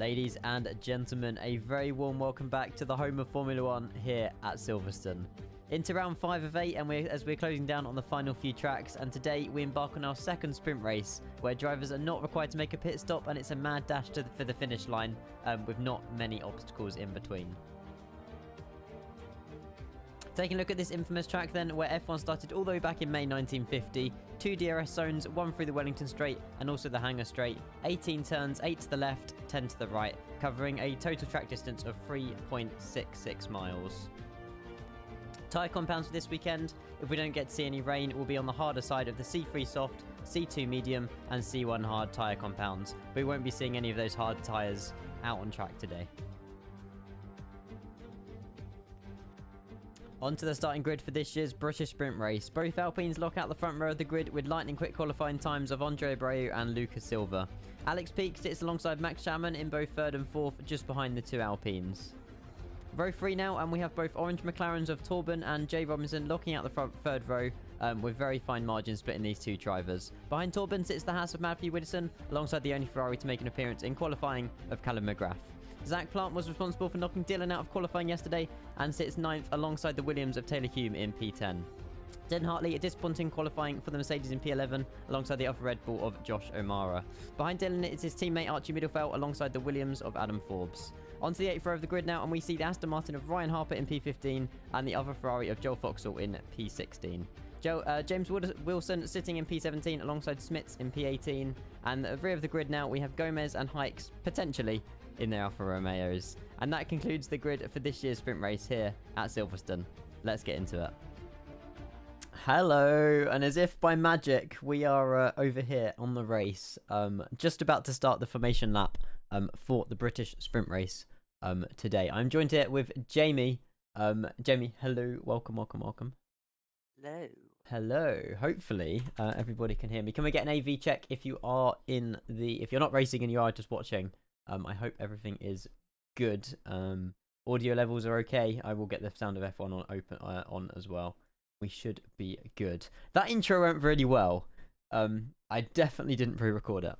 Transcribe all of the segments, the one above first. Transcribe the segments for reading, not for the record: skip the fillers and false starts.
Ladies and gentlemen, a very warm welcome back to the home of Formula 1 here at Silverstone. Into round 5 of 8, and as we're closing down on the final few tracks, and today we embark on our second sprint race, where drivers are not required to make a pit stop, and it's a mad dash for the finish line, with not many obstacles in between. Taking a look at this infamous track then, where F1 started all the way back in May 1950. 2 DRS zones, 1 through the Wellington Straight and also the Hangar Straight. 18 turns, 8 to the left, 10 to the right, covering a total track distance of 3.66 miles. Tyre compounds for this weekend, if we don't get to see any rain, will be on the harder side of the C3 soft, C2 medium and C1 hard tyre compounds. But we won't be seeing any of those hard tyres out on track today. Onto the starting grid for this year's British Sprint race. Both Alpines lock out the front row of the grid with lightning quick qualifying times of Andre Abreu and Lucas Silva. Alex Peake sits alongside Max Chapman in both 3rd and 4th, just behind the 2 Alpines. Row 3 now, and we have both orange McLarens of Torben and Jay Robinson locking out the front 3rd row, with very fine margins splitting these 2 drivers. Behind Torben sits the Haas of Matthew Widdowson, alongside the only Ferrari to make an appearance in qualifying of Callum McGrath. Zach Plant was responsible for knocking Dylan out of qualifying yesterday and sits 9th alongside the Williams of Taylor Hume in P10. Den Hartley, a disappointing qualifying for the Mercedes in P11 alongside the other Red Bull of Josh O'Mara. Behind Dylan is his teammate Archie Middlefelt alongside the Williams of Adam Forbes. Onto the 8th row of the grid now, and we see the Aston Martin of Ryan Harper in P15 and the other Ferrari of Joel Foxhall in P16. James Wilson sitting in P17 alongside Smits in P18, and at the rear of the grid now we have Gomez and Hikes potentially in their Alfa Romeos. And that concludes the grid for this year's sprint race here at Silverstone. Let's get into it. Hello, and as if by magic, we are over here on the race, just about to start the formation lap for the British sprint race today. I'm joined here with Jamie. Jamie, hello, welcome. Hello. Hello. Hopefully, everybody can hear me. Can we get an AV check if you are if you're not racing and you are just watching? I hope everything is good. Audio levels are okay. I will get the sound of F1 on as well. We should be good. That intro went really well. I definitely didn't pre-record it.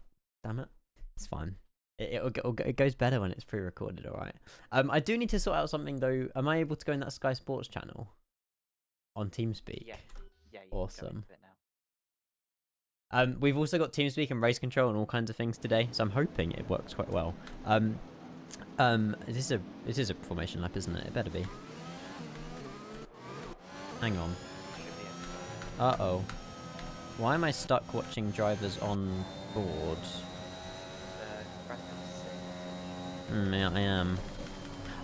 Damn it. It's fine. It goes better when it's pre-recorded, alright. I do need to sort out something though. Am I able to go in that Sky Sports channel? On TeamSpeak? Yeah. Awesome. We've also got TeamSpeak and race control and all kinds of things today, so I'm hoping it works quite well. This is a formation lap, isn't it? It better be. Hang on. Uh-oh. Why am I stuck watching drivers on board? Yeah, I am.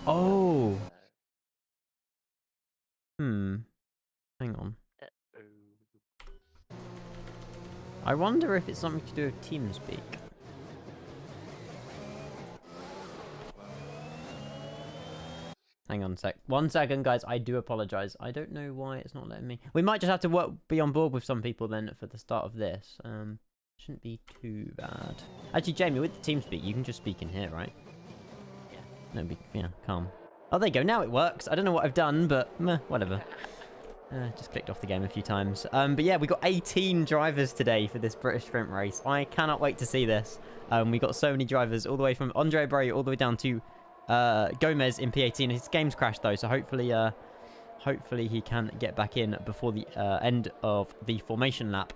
Oh! Hang on. I wonder if it's something to do with TeamSpeak. Hang on a sec. 1 second, guys. I do apologise. I don't know why it's not letting me. We might just have to be on board with some people then for the start of this. Shouldn't be too bad. Actually, Jamie, with the TeamSpeak, you can just speak in here, right? Yeah. Yeah, calm. Oh, there you go. Now it works. I don't know what I've done, but meh, whatever. Just clicked off the game a few times. But yeah, we got 18 drivers today for this British sprint race. I cannot wait to see this. We got so many drivers, all the way from Andre Abreu all the way down to Gomez in P18. His game's crashed though, so hopefully he can get back in before the end of the formation lap.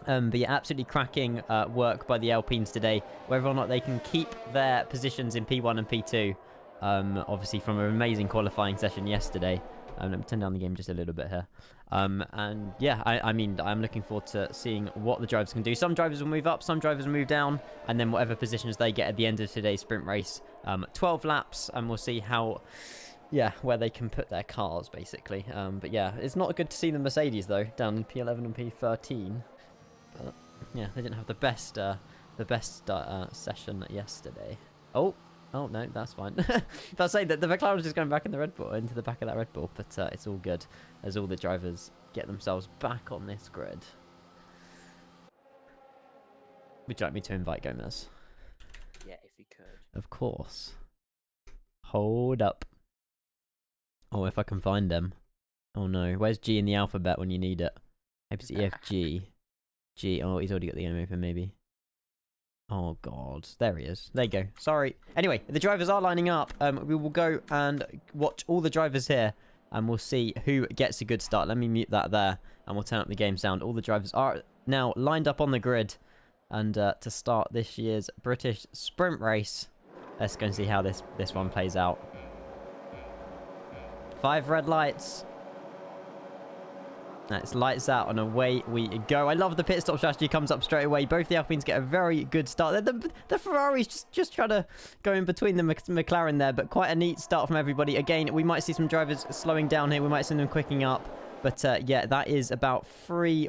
But yeah, absolutely cracking work by the Alpines today. Whether or not they can keep their positions in P1 and P2, obviously from an amazing qualifying session yesterday. Let me turn down the game just a little bit here. And yeah, I mean, I'm looking forward to seeing what the drivers can do. Some drivers will move up, some drivers will move down, and then whatever positions they get at the end of today's sprint race. 12 laps, and we'll see where they can put their cars, basically. But yeah, it's not good to see the Mercedes, though, down in P11 and P13. But yeah, they didn't have the best session yesterday. Oh, no, that's fine. If I say that the McLaren is just going back in the Red Bull, into the back of that Red Bull, but it's all good as all the drivers get themselves back on this grid. Would you like me to invite Gomez? Yeah, if you could. Of course. Hold up. Oh, if I can find them. Oh no, where's G in the alphabet when you need it? Maybe it's E, F, G. G, oh, he's already got the game open, maybe. Oh, God. There he is. There you go. Sorry. Anyway, the drivers are lining up. We will go and watch all the drivers here, and we'll see who gets a good start. Let me mute that there, and we'll turn up the game sound. All the drivers are now lined up on the grid, and to start this year's British sprint race. Let's go and see how this one plays out. 5 red lights. It's lights out and away we go. I love the pit stop strategy. Comes up straight away. Both the Alpines get a very good start. The Ferrari's just trying to go in between the McLaren there, but quite a neat start from everybody. Again, we might see some drivers slowing down here. We might see them quicking up. But yeah, that is about 4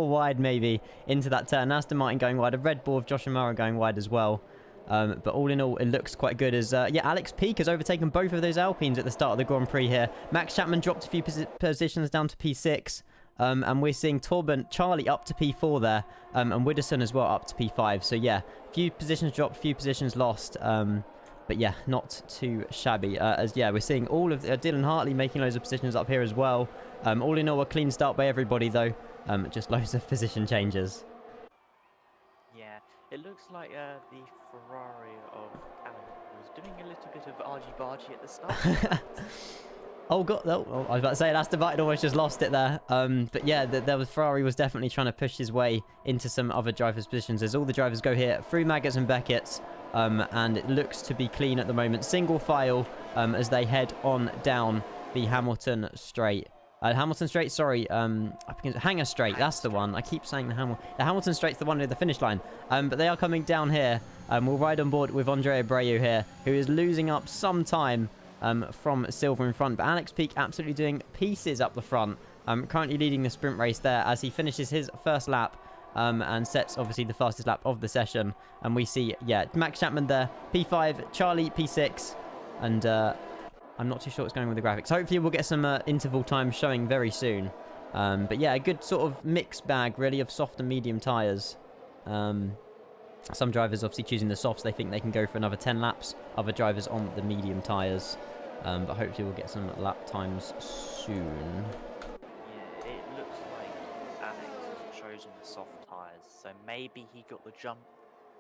wide maybe into that turn. Aston Martin going wide. A Red Bull of Josh O'Mara going wide as well. But all in all, it looks quite good as, yeah, Alex Peake has overtaken both of those Alpines at the start of the Grand Prix here. Max Chapman dropped a few positions down to P6. And we're seeing Torben, Charlie up to P4 there. And Widdowson as well up to P5. So, yeah, few positions dropped, few positions lost. But, yeah, not too shabby. As, yeah, we're seeing all of Dylan Hartley making loads of positions up here as well. All in all, a clean start by everybody, though. Just loads of position changes. It looks like the Ferrari of Alan was doing a little bit of argy-bargy at the start. Oh, God. Oh, I was about to say, Aston Martin almost just lost it there. But yeah, Ferrari was definitely trying to push his way into some other drivers' positions as all the drivers go here through Maggots and Beckett's. And it looks to be clean at the moment. Single file as they head on down the Hamilton Straight. Hamilton Straight, sorry, Hangar Straight, that's the one. I keep saying the Hamilton Straight's the one near the finish line. But they are coming down here. We'll ride on board with Andre Abreu here, who is losing up some time from Silver in front. But Alex Peake absolutely doing pieces up the front. Currently leading the sprint race there as he finishes his first lap. And sets, obviously, the fastest lap of the session. And we see, yeah, Max Chapman there, P5, Charlie, P6. And I'm not too sure what's going on with the graphics. Hopefully we'll get some interval time showing very soon. But yeah, a good sort of mixed bag, really, of soft and medium tyres. Some drivers obviously choosing the softs. They think they can go for another 10 laps. Other drivers on the medium tyres. But hopefully we'll get some lap times soon. Yeah, it looks like Alex has chosen the soft tyres. So maybe he got the jump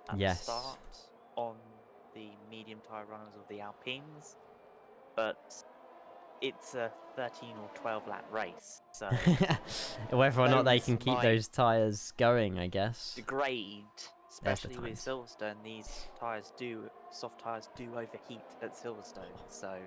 at the start on the medium tyre runners of the Alpines. But it's a 13 or 12 lap race, so whether or not they can keep those tyres going, I guess. Degrade, especially with Silverstone. These soft tyres do overheat at Silverstone, so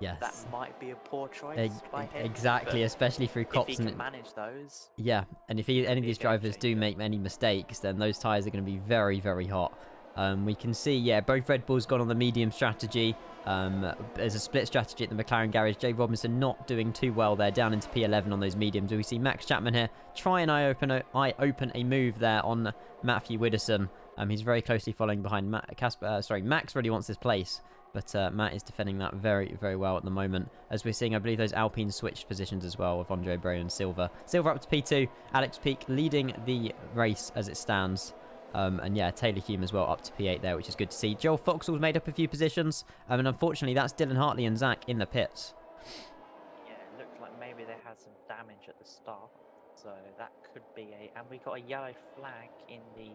yes, that might be a poor choice by him. Exactly, especially through Cops. If he can manage those. Yeah, and if any of these drivers do make any mistakes, then those tyres are going to be very, very hot. We can see, yeah, both Red Bulls gone on the medium strategy. There's a split strategy at the McLaren garage. Jay Robinson not doing too well there, down into P11 on those mediums. We see Max Chapman here try and eye open a move there on Matthew Widdowson. He's very closely following behind Max really wants this place, but Matt is defending that very, very well at the moment. As we're seeing, I believe those Alpines switched positions as well with Andre Abreu and Silver. Silver up to P2. Alex Peake leading the race as it stands. And yeah, Taylor Hume as well up to P8 there, which is good to see. Joel Foxall's made up a few positions. And unfortunately, that's Dylan Hartley and Zach in the pits. Yeah, it looks like maybe they had some damage at the start. So that could be and we got a yellow flag in the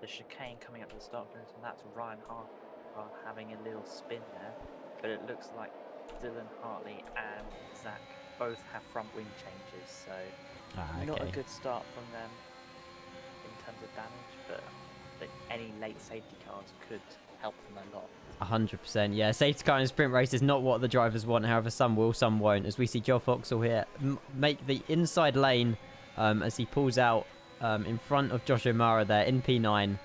chicane coming up to the start. And that's Ryan Hart having a little spin there. But it looks like Dylan Hartley and Zach both have front wing changes. So not a good start from them in terms of damage, but any late safety cars could help them a lot. 100%, yeah. Safety car in sprint race is not what the drivers want. However, some will, some won't. As we see Joe Foxall here make the inside lane as he pulls out in front of Josh O'Mara there in P9.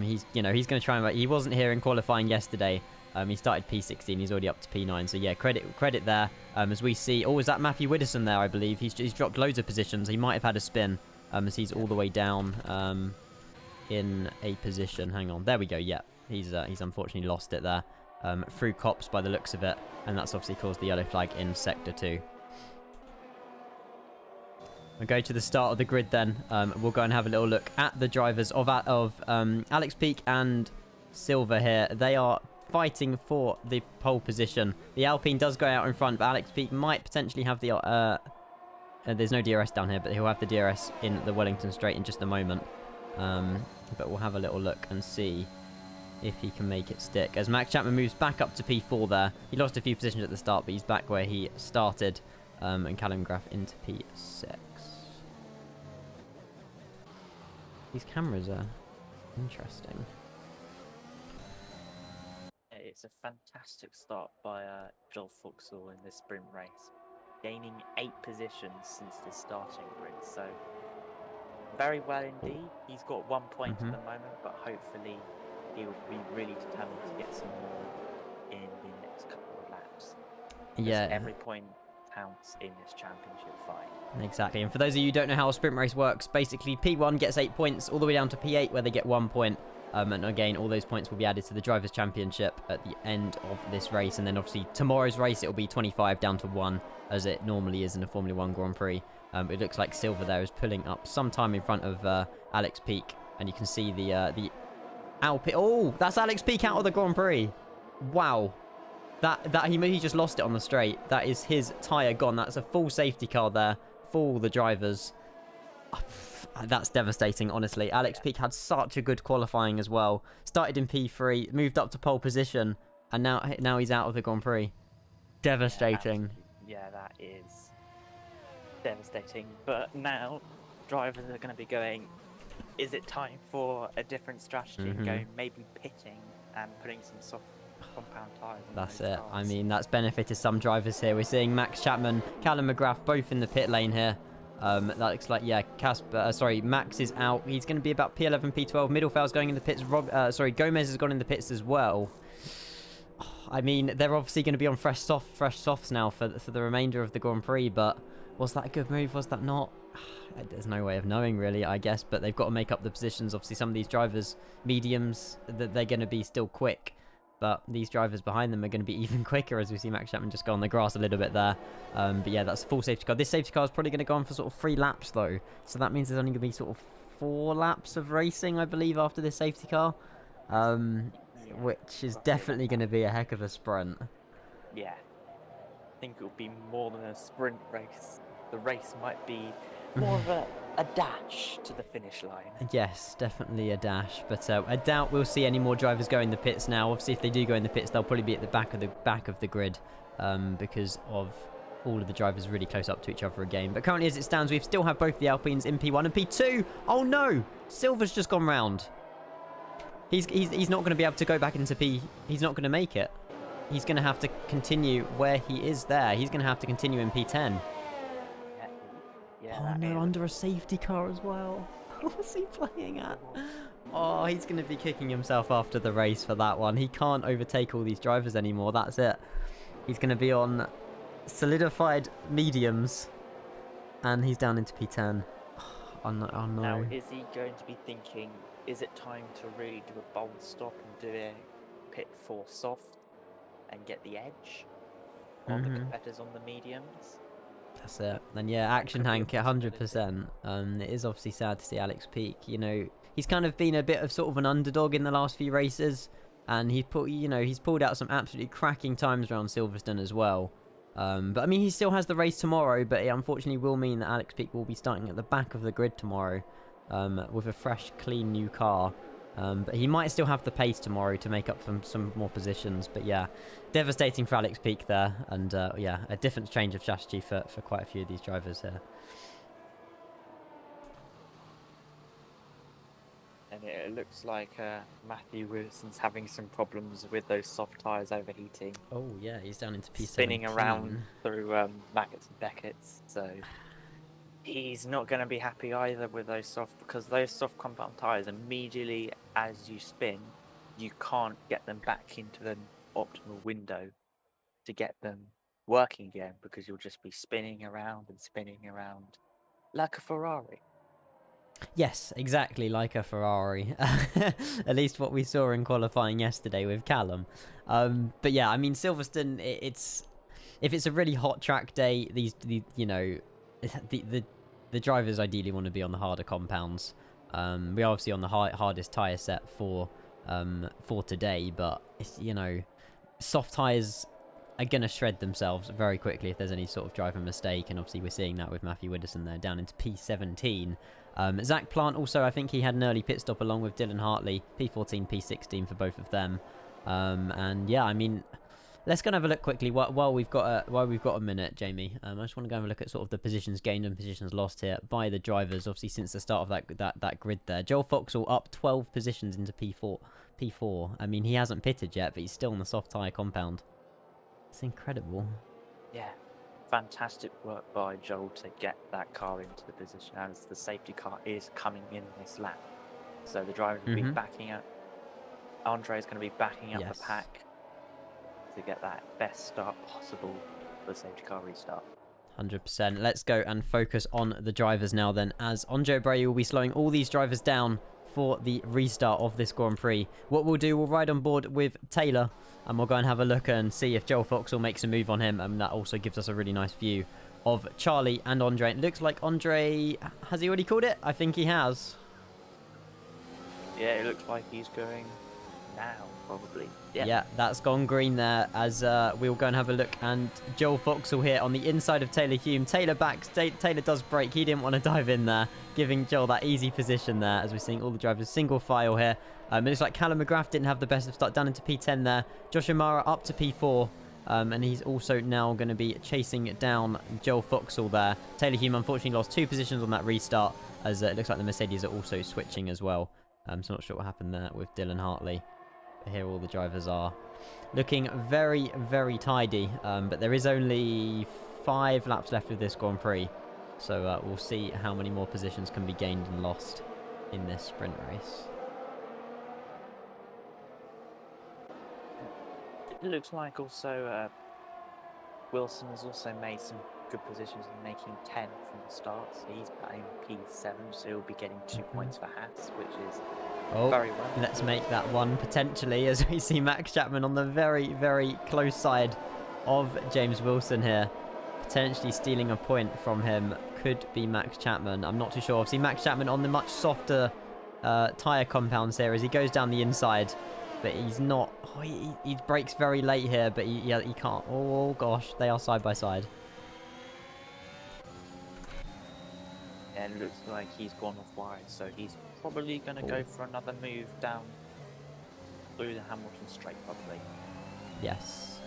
He's going to try and... He wasn't here in qualifying yesterday. He started P16. He's already up to P9. So yeah, credit there. As we see... Oh, is that Matthew Widdowson there, I believe? He's dropped loads of positions. He might have had a spin. As he's all the way down in a position. Hang on. There we go. Yeah. He's unfortunately lost it there. Through Cops by the looks of it. And that's obviously caused the yellow flag in Sector 2. We'll go to the start of the grid then. We'll go and have a little look at the drivers of Alex Peake and Silver here. They are fighting for the pole position. The Alpine does go out in front, but Alex Peake might potentially have the... there's no DRS down here, but he'll have the DRS in the Wellington Straight in just a moment. But we'll have a little look and see if he can make it stick. As Max Chapman moves back up to P4 there. He lost a few positions at the start, but he's back where he started. And Callum Graff into P6. These cameras are interesting. It's a fantastic start by Joel Fuxall in this sprint race, gaining 8 positions since the starting grid. So very well indeed. He's got 1 point at the moment, but hopefully he will be really determined to get some more in the next couple of laps. Yeah. Every point counts in this championship fight. Exactly. And for those of you who don't know how a sprint race works, basically P1 gets 8 points all the way down to P8 where they get 1 point. And again, all those points will be added to the Drivers' Championship at the end of this race. And then obviously tomorrow's race, it will be 25 down to 1, as it normally is in a Formula 1 Grand Prix. It looks like Silver there is pulling up sometime in front of Alex Peak. And you can see the Alpine. Oh, that's Alex Peak out of the Grand Prix. Wow. He just lost it on the straight. That is his tyre gone. That's a full safety car there for all the drivers. That's devastating, honestly. Alex Peak had such a good qualifying as well. Started in P3, moved up to pole position, and now he's out of the Grand Prix. Devastating. Yeah, that is devastating. But now drivers are going to be going, is it time for a different strategy and going maybe pitting and putting some soft compound tyres on That's those it. cars? I mean, that's benefited some drivers here. We're seeing Max Chapman, Callum McGrath both in the pit lane here. That looks like, yeah, Max is out. He's going to be about P11, P12. Middelfeld's going in the pits. Gomez has gone in the pits as well. I mean, they're obviously going to be on fresh softs now for the remainder of the Grand Prix, but was that a good move? Was that not? There's no way of knowing, really, I guess, but they've got to make up the positions. Obviously, some of these drivers, mediums, that they're going to be still quick. But these drivers behind them are going to be even quicker, as we see Max Chapman just go on the grass a little bit there. But yeah, that's a full safety car. This safety car is probably going to go on for sort of 3 laps, though. So that means there's only going to be sort of 4 laps of racing, I believe, after this safety car. Which is definitely going to be a heck of a sprint. Yeah. I think it will be more than a sprint race. The race might be more of a dash to the finish line. Yes, definitely a dash. But I doubt we'll see any more drivers go in the pits now. Obviously, if they do go in the pits, they'll probably be at the back of the grid because of all of the drivers really close up to each other again. But currently, as it stands, we still have both the Alpines in P1 and P2. Oh no! Silver's just gone round. He's not going to be able to go back into P. He's not going to make it. He's going to have to continue where he is there. He's going to have to continue in P10. Oh no, under a safety car as well. What's he playing at? Oh, he's going to be kicking himself after the race for that one. He can't overtake all these drivers anymore. That's it. He's going to be on solidified mediums. And he's down into P10. Oh no. Now, is he going to be thinking, is it time to really do a bold stop and do a pit for soft and get the edge on the competitors on the mediums? That's it. And yeah, Action Hank at 100%. It is obviously sad to see Alex Peak. You know, he's kind of been a bit of sort of an underdog in the last few races, and he's pulled out some absolutely cracking times around Silverstone as well. But I mean, he still has the race tomorrow, but it unfortunately will mean that Alex Peak will be starting at the back of the grid tomorrow, with a fresh, clean new car. But he might still have the pace tomorrow to make up for some more positions. But yeah, devastating for Alex Peak there. And yeah, a different change of strategy for quite a few of these drivers here. And it looks like Matthew Wilson's having some problems with those soft tyres overheating. Oh yeah, he's down into P17. Spinning around through Mackett's and Beckett's. So he's not going to be happy either with those soft, because those soft compound tyres, immediately as you spin, you can't get them back into the optimal window to get them working again, because you'll just be spinning around like a Ferrari. Yes, exactly like a Ferrari. At least what we saw in qualifying yesterday with Callum. But yeah, I mean, Silverstone, if it's a really hot track day, the drivers ideally want to be on the harder compounds. We're obviously on the hardest tyre set for today, but it's, soft tyres are going to shred themselves very quickly if there's any sort of driver mistake, and obviously we're seeing that with Matthew Widdowson there down into P17. Zach Plant also, I think he had an early pit stop along with Dylan Hartley. P14, P16 for both of them. And yeah, I mean, let's go and have a look quickly while we've got a minute, Jamie. I just want to go and have a look at sort of the positions gained and positions lost here by the drivers. Obviously, since the start of that grid there, Joel Foxall up 12 positions into P4. I mean, he hasn't pitted yet, but he's still on the soft tyre compound. It's incredible. Yeah, fantastic work by Joel to get that car into the position as the safety car is coming in this lap. So the drivers will be backing up. Andre is going to be backing up the pack to get that best start possible for the safety car restart. 100%. Let's go and focus on the drivers now then, as Andre Abreu will be slowing all these drivers down for the restart of this Grand Prix. What we'll do, we'll ride on board with Taylor and we'll go and have a look and see if Joel Foxall makes a move on him, and that also gives us a really nice view of Charlie and Andre. It looks like Andre, has he already called it? I think he has. Yeah, it looks like he's going now, probably. Yeah, that's gone green there, as we'll go and have a look. And Joel Foxall here on the inside of Taylor Hume. Taylor backs. Taylor does brake. He didn't want to dive in there, giving Joel that easy position there, as we're seeing all the drivers single file here. It looks like Callum McGrath didn't have the best of start, down into P10 there. Josh Amara up to P4. And he's also now going to be chasing down Joel Foxall there. Taylor Hume unfortunately lost 2 positions on that restart, as it looks like the Mercedes are also switching as well. So I'm not sure what happened there with Dylan Hartley. Here all the drivers are looking very, very tidy, but there is only 5 laps left of this Grand Prix, so we'll see how many more positions can be gained and lost in this sprint race. It looks like also Wilson has also made some good positions in making 10 from the start, so he's playing P7, so he'll be getting 2 points for Haas, which is very well. Let's make that one potentially, as we see Max Chapman on the very, very close side of James Wilson here. Potentially stealing a point from him could be Max Chapman. I'm not too sure. Obviously, Max Chapman on the much softer tyre compounds here as he goes down the inside. But he's not... Oh, he brakes very late here, but he can't... Oh, gosh. They are side by side. And it looks like he's gone off wide, so he's probably going to go for another move down through the Hamilton straight, probably. Yes.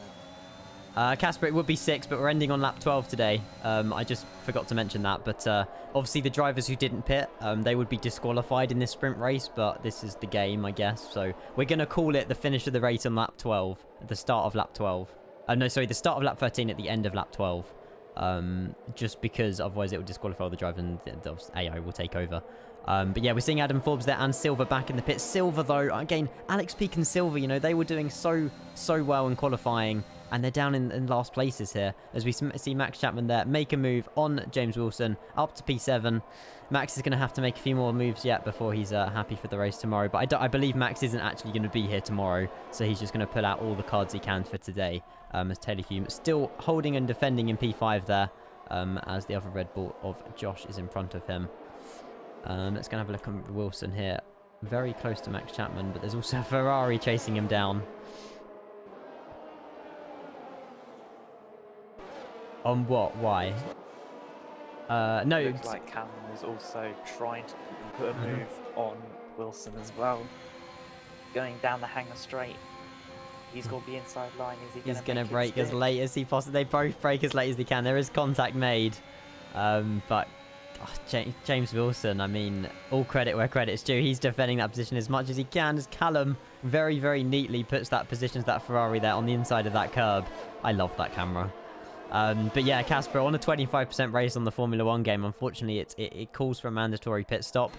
Casper, it would be 6, but we're ending on lap 12 today. I just forgot to mention that, but obviously the drivers who didn't pit, they would be disqualified in this sprint race, but this is the game, I guess. So we're going to call it the finish of the race on lap 12, at the start of lap 12. No, sorry, the start of lap 13 at the end of lap 12. Just because otherwise it would disqualify all the drivers and the AI will take over. But yeah, we're seeing Adam Forbes there and Silver back in the pit. Silver, though, again, Alex Peake and Silver, you know, they were doing so well in qualifying, and they're down in last places here, as we see Max Chapman there make a move on James Wilson up to P7. Max is going to have to make a few more moves yet before he's happy for the race tomorrow, but I believe Max isn't actually going to be here tomorrow, so he's just going to pull out all the cards he can for today, as Taylor Hume still holding and defending in P5 there, as the other Red Bull of Josh is in front of him. Let's go and have a look at Wilson here. Very close to Max Chapman, but there's also a Ferrari chasing him down. On what? Why? No. It looks like Callum was also trying to put a move on Wilson as well. Going down the hangar straight. He's got the inside line. Is he going to He's going to brake as late as he possibly... They both brake as late as they can. There is contact made. But James Wilson, I mean, all credit where credit's due. He's defending that position as much as he can, as Callum very, very neatly puts that position to that Ferrari there on the inside of that curb. I love that camera. But yeah, Casper, on a 25% race on the Formula 1 game, unfortunately, it calls for a mandatory pit stop.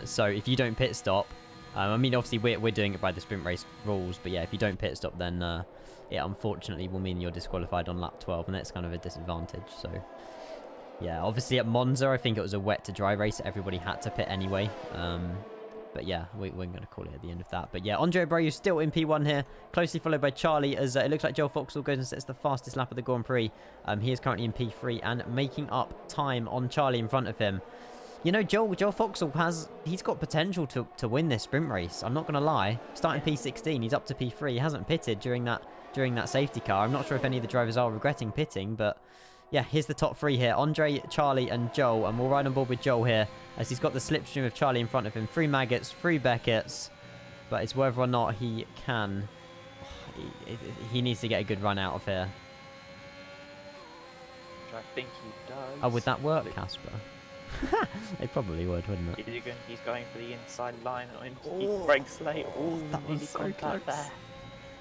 So if you don't pit stop, I mean, obviously, we're doing it by the sprint race rules, but yeah, if you don't pit stop, then it unfortunately will mean you're disqualified on lap 12, and that's kind of a disadvantage. So yeah, obviously at Monza, I think it was a wet to dry race. Everybody had to pit anyway. But yeah, we're going to call it at the end of that. But yeah, Andre Abreu still in P1 here, closely followed by Charlie, as it looks like Joel Foxall goes and sets the fastest lap of the Grand Prix. He is currently in P3 and making up time on Charlie in front of him. You know, Joel Foxall he's got potential to win this sprint race. I'm not going to lie. Starting P16, he's up to P3. He hasn't pitted during that safety car. I'm not sure if any of the drivers are regretting pitting, but yeah, here's the top 3 here. Andre, Charlie, and Joel. And we'll ride on board with Joel here, as he's got the slipstream of Charlie in front of him. 3 Maggots, 3 Beckett's. But it's whether or not he can. He needs to get a good run out of here. Which I think he does. Oh, would that work, Casper? It probably would, wouldn't it? He's going for the inside line. He breaks late. Oh, that was so close there.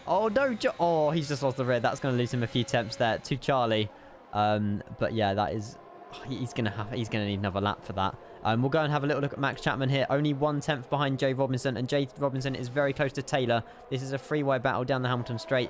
Oh, no. Oh, he's just lost the red. That's going to lose him a few temps there to Charlie. But yeah, that is... He's going to need another lap for that. We'll go and have a little look at Max Chapman here. Only 1/10 behind Jay Robinson. And Jay Robinson is very close to Taylor. This is a three-way battle down the Hamilton Straight.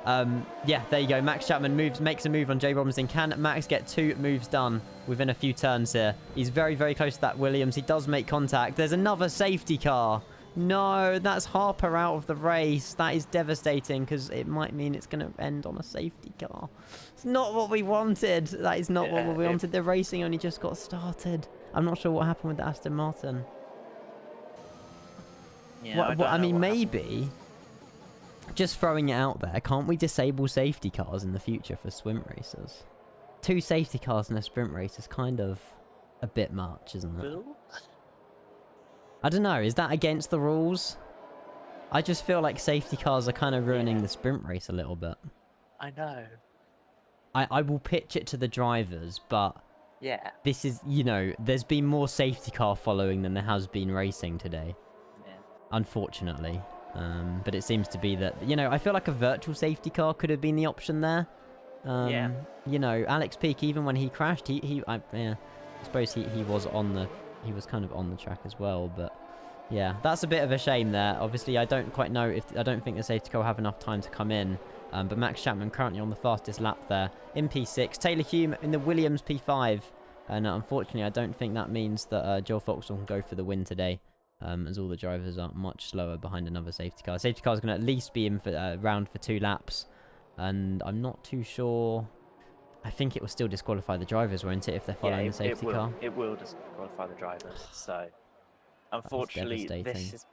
Yeah, there you go. Max Chapman makes a move on Jay Robinson. Can Max get 2 moves done within a few turns here? He's very, very close to that Williams. He does make contact. There's another safety car. No, that's Harper out of the race. That is devastating because it might mean it's going to end on a safety car. It's not what we wanted. That is not what we wanted. The racing only just got started. I'm not sure what happened with the Aston Martin. Yeah, I mean, maybe... Just throwing it out there, can't we disable safety cars in the future for sprint races? 2 safety cars in a sprint race is kind of a bit much, isn't it? I don't know, is that against the rules? I just feel like safety cars are kind of ruining the sprint race a little bit. I know. I will pitch it to the drivers, but... Yeah. This is, you know, there's been more safety car following than there has been racing today. Yeah. Unfortunately. But it seems to be that, you know, I feel like a virtual safety car could have been the option there. Yeah. You know, Alex Peake, even when he crashed, I suppose he was kind of on the track as well. But yeah, that's a bit of a shame there. Obviously, I don't quite know I don't think the safety car will have enough time to come in. But Max Chapman currently on the fastest lap there in P6. Taylor Hume in the Williams P5. And unfortunately, I don't think that means that Joel Foxall can go for the win today. As all the drivers are much slower behind another safety car. Safety car is going to at least be in for round for 2 laps. And I'm not too sure. I think it will still disqualify the drivers, won't it, if they're following the safety car? It will disqualify the drivers. So, unfortunately, this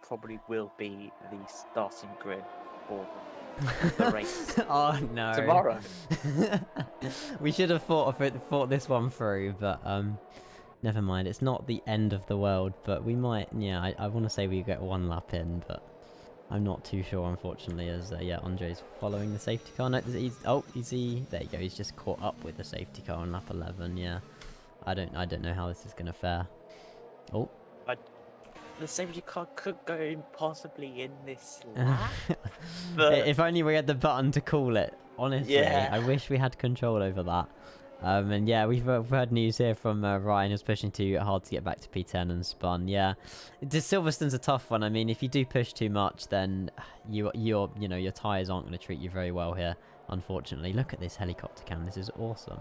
probably will be the starting grid for the race. Oh, no. Tomorrow. We should have thought this one through, but... Never mind, it's not the end of the world, but we might, yeah, I want to say we get 1 lap in, but I'm not too sure, unfortunately, as, yeah, Andre's following the safety car. No, there you go, he's just caught up with the safety car on lap 11, yeah. I don't know how this is going to fare. Oh. The safety car could go possibly in this lap. If only we had the button to call it, honestly. Yeah. I wish we had control over that. And yeah, we've heard news here from Ryan who's pushing too hard to get back to P10 and spun. Yeah, Silverstone's a tough one. I mean, if you do push too much, then your tyres aren't going to treat you very well here. Unfortunately, look at this helicopter cam. This is awesome.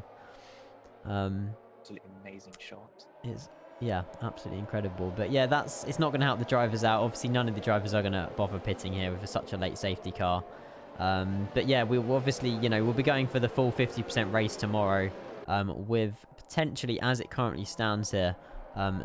Absolutely amazing shot. Yeah, absolutely incredible. But yeah, it's not going to help the drivers out. Obviously, none of the drivers are going to bother pitting here with such a late safety car. But yeah, we'll obviously, we'll be going for the full 50% race tomorrow. With potentially, as it currently stands here.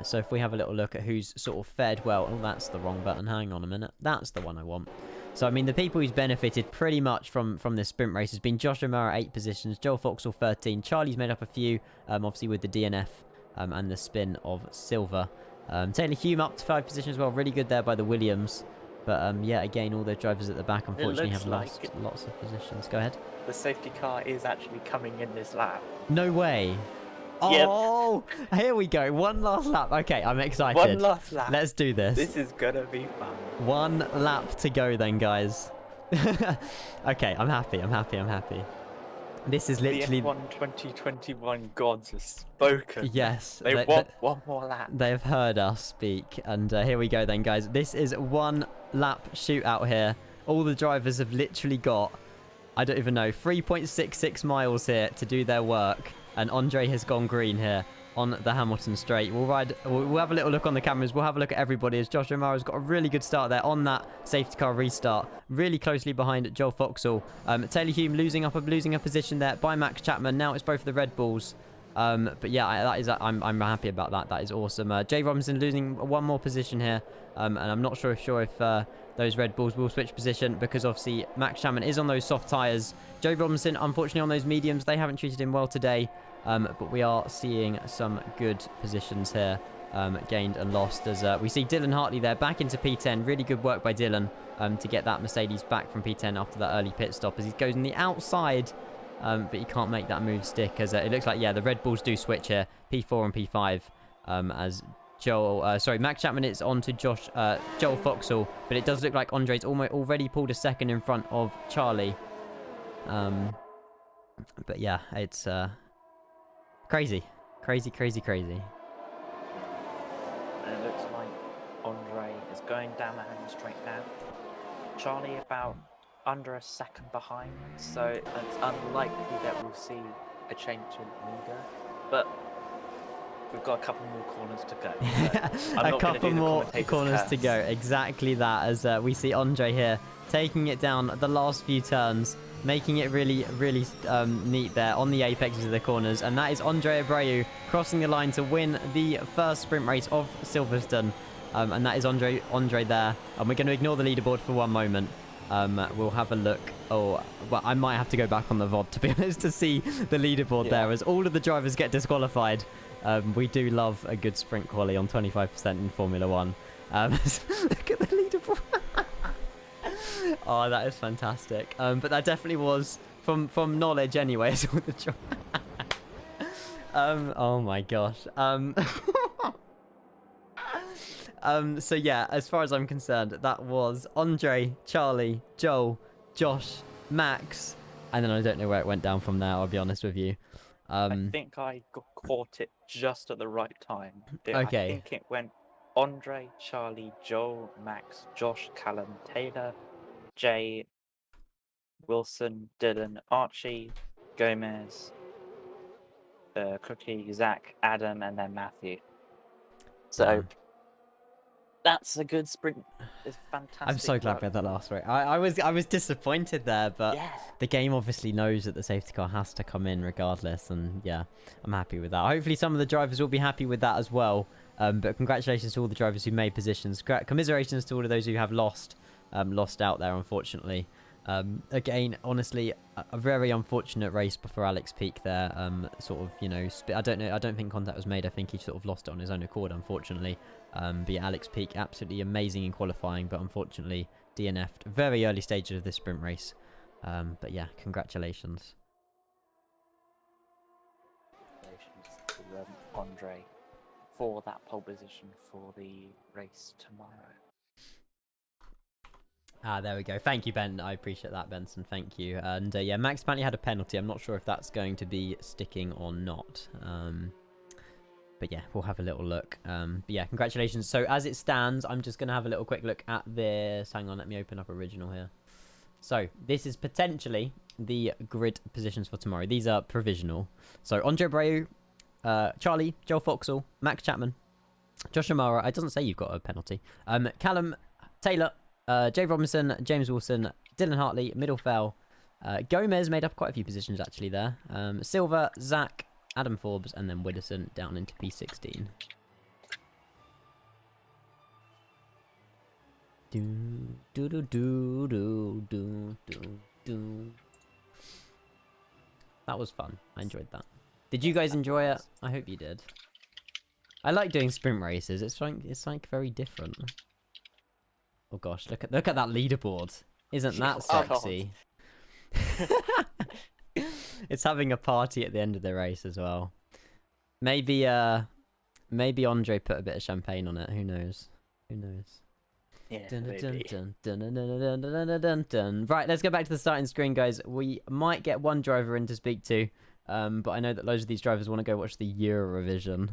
So if we have a little look at who's sort of fared well. Oh, that's the wrong button. Hang on a minute. That's the one I want. So, I mean, the people who's benefited pretty much from this sprint race has been Josh O'Mara, 8 positions, Joel Foxall, 13. Charlie's made up a few, obviously with the DNF and the spin of silver. Taylor Hume up to 5 positions as well. Really good there by the Williams. But yeah, again, all the drivers at the back unfortunately have lost lots of positions. Go ahead. The safety car is actually coming in this lap. No way. Oh, yep. Here we go. 1 last lap. Okay, I'm excited. 1 last lap. Let's do this. This is going to be fun. 1 lap to go then, guys. Okay, I'm happy. This is literally... The F1 2021 gods have spoken. Yes. They want 1 more lap. They've heard us speak. And here we go then, guys. This is 1 lap shootout here. All the drivers have literally got, I don't even know, 3.66 miles here to do their work. And Andre has gone green here on the Hamilton Straight. We'll have a little look on the cameras. We'll have a look at everybody as Josh O'Mara's got a really good start there on that safety car restart. Really closely behind Joel Foxall. Taylor Hume losing a position there by Max Chapman. Now it's both of the Red Bulls. But yeah, that is I'm happy about that. That is awesome. Jay Robinson losing one more position here, and I'm not sure if those Red Bulls will switch position because obviously Max Chapman is on those soft tires. Jay Robinson, unfortunately, on those mediums, they haven't treated him well today. But we are seeing some good positions here, gained and lost as we see Dylan Hartley there back into P10. Really good work by Dylan to get that Mercedes back from P10 after that early pit stop as he goes on the outside. But you can't make that move stick as it looks like, yeah, the Red Bulls do switch here. P4 and P5 as Max Chapman is on to Joel Foxall. But it does look like Andre's already pulled a second in front of Charlie. But yeah, it's crazy. Crazy. And it looks like Andre is going down the home straight now. Charlie about under a second behind, so it's unlikely that we'll see a change in leader, but we've got a couple more corners to go. So a couple more corners to go. Exactly that, as we see Andre here taking it down the last few turns, making it really neat there on the apexes of the corners, and that is Andre Abreu crossing the line to win the first sprint race of Silverstone. And that is Andre there, and we're going to ignore the leaderboard for one moment. We'll have a look. Oh, well, I might have to go back on the VOD, to be honest, to see the leaderboard there, as all of the drivers get disqualified. We do love a good sprint quali on 25% in Formula 1. Look at the leaderboard. Oh, that is fantastic. But that definitely was, from knowledge anyway, all the oh my gosh. So yeah, as far as I'm concerned, that was Andre, Charlie, Joel, Josh, Max, and then I don't know where it went down from there, I'll be honest with you. I think I caught it just at the right time. Okay. I think it went Andre, Charlie, Joel, Max, Josh, Callum, Taylor, Jay, Wilson, Dylan, Archie, Gomez, Cookie, Zach, Adam, and then Matthew. So that's a good sprint. It's fantastic. I'm so glad we had that last race. I was disappointed there, but yeah, the game obviously knows that the safety car has to come in regardless, and yeah, I'm happy with that. Hopefully some of the drivers will be happy with that as well. But congratulations to all the drivers who made positions. Commiserations to all of those who have lost out there, unfortunately. Again, honestly, a very unfortunate race for Alex Peak there. Sort of, you know, I don't think contact was made. I think he sort of lost it on his own accord, unfortunately. But yeah, Alex Peak, absolutely amazing in qualifying, but unfortunately DNF'd very early stages of this sprint race. But yeah, congratulations. Congratulations to Andre for that pole position for the race tomorrow. There we go. Thank you, Ben. I appreciate that, Benson. Thank you. And yeah, Max apparently had a penalty. I'm not sure if that's going to be sticking or not. But yeah, we'll have a little look. But yeah, congratulations. So as it stands, I'm just going to have a little quick look at this. Hang on, let me open up original here. So this is potentially the grid positions for tomorrow. These are provisional. So Andre Abreu, Charlie, Joel Foxall, Max Chapman, Josh Amara. It doesn't say you've got a penalty. Callum, Taylor, Jay Robinson, James Wilson, Dylan Hartley, Middlefell. Gomez made up quite a few positions actually there. Silver, Zach, Adam Forbes, and then Widdowson down into P16. That was fun. I enjoyed that. Did you guys enjoy it? I hope you did. I like doing sprint races. It's like very different. Oh gosh, look at that leaderboard. Isn't that sexy? It's having a party at the end of the race as well. Maybe Andre put a bit of champagne on it. Who knows? Who knows? Yeah, Right, let's go back to the starting screen, guys. We might get one driver in to speak to, but I know that loads of these drivers want to go watch the Eurovision.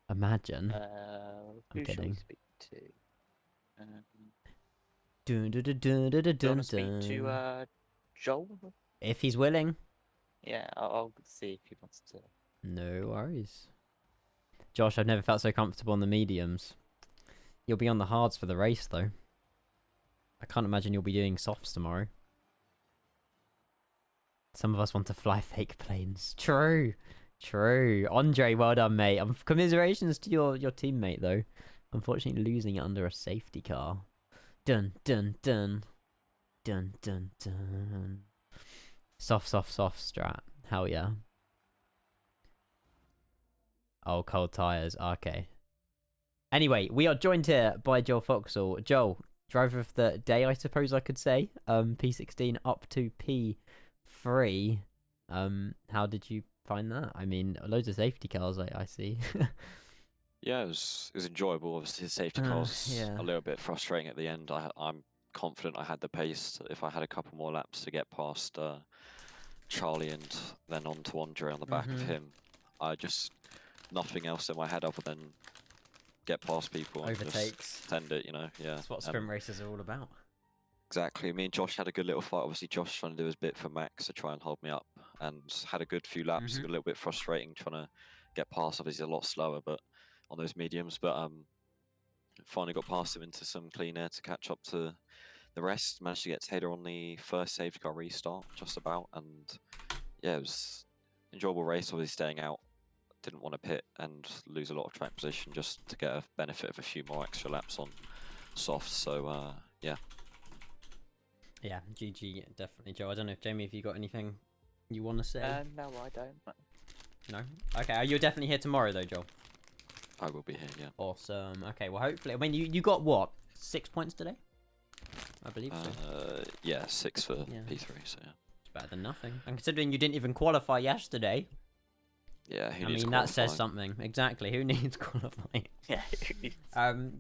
Imagine. I'm kidding. Do you want to speak to Joel? If he's willing. Yeah, I'll see if he wants to. No worries. Josh, I've never felt so comfortable on the mediums. You'll be on the hards for the race, though. I can't imagine you'll be doing softs tomorrow. Some of us want to fly fake planes. True. True. Andre, well done, mate. Commiserations to your teammate, though. Unfortunately, losing it under a safety car. Dun, dun, dun. Dun, dun, dun. Soft strat. Hell yeah. Oh, cold tires. Okay. Anyway, we are joined here by Joel Foxall. Joel, driver of the day, I suppose I could say. P16 up to P3. How did you find that? I mean, loads of safety cars, I see. Yeah, it was enjoyable. Obviously, the safety car was Yeah. a little bit frustrating at the end. I'm confident I had the pace. If I had a couple more laps to get past Charlie and then on to Andre on the back of him, I just nothing else in my head other than get past people and Overtakes. just send it. You know, yeah. That's what sprint races are all about. Exactly. Me and Josh had a good little fight. Obviously, Josh trying to do his bit for Max to try and hold me up, and had a good few laps. A little bit frustrating trying to get past. Obviously, a lot slower, but on those mediums. But finally got past him into some clean air to catch up to the rest. Managed to get Taylor on the first safety car restart, just about. And yeah, it was an enjoyable race. Obviously, staying out. Didn't want to pit and lose a lot of track position just to get a benefit of a few more extra laps on soft. So yeah. Yeah, GG, definitely, Joe. I don't know if Jamie, if you got anything you want to say? No, I don't. No? Okay, you're definitely here tomorrow, though, Joel. I will be here, yeah. Awesome. Okay, well, hopefully... I mean, you got, what, 6 points today? I believe so. Yeah, 6 for P3, so yeah. It's better than nothing. And considering you didn't even qualify yesterday... Yeah, I mean, that says something. Exactly, who needs qualifying? Yeah.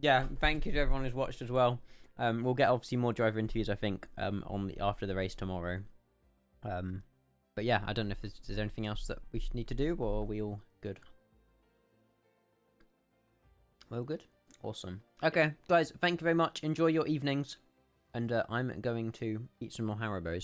Yeah, thank you to everyone who's watched as well. We'll get, obviously, more driver interviews, I think, after the race tomorrow. But yeah, I don't know if there's anything else that we should need to do, or are we all good? Well, good. Awesome. Okay, guys, thank you very much. Enjoy your evenings. And I'm going to eat some more Haribos.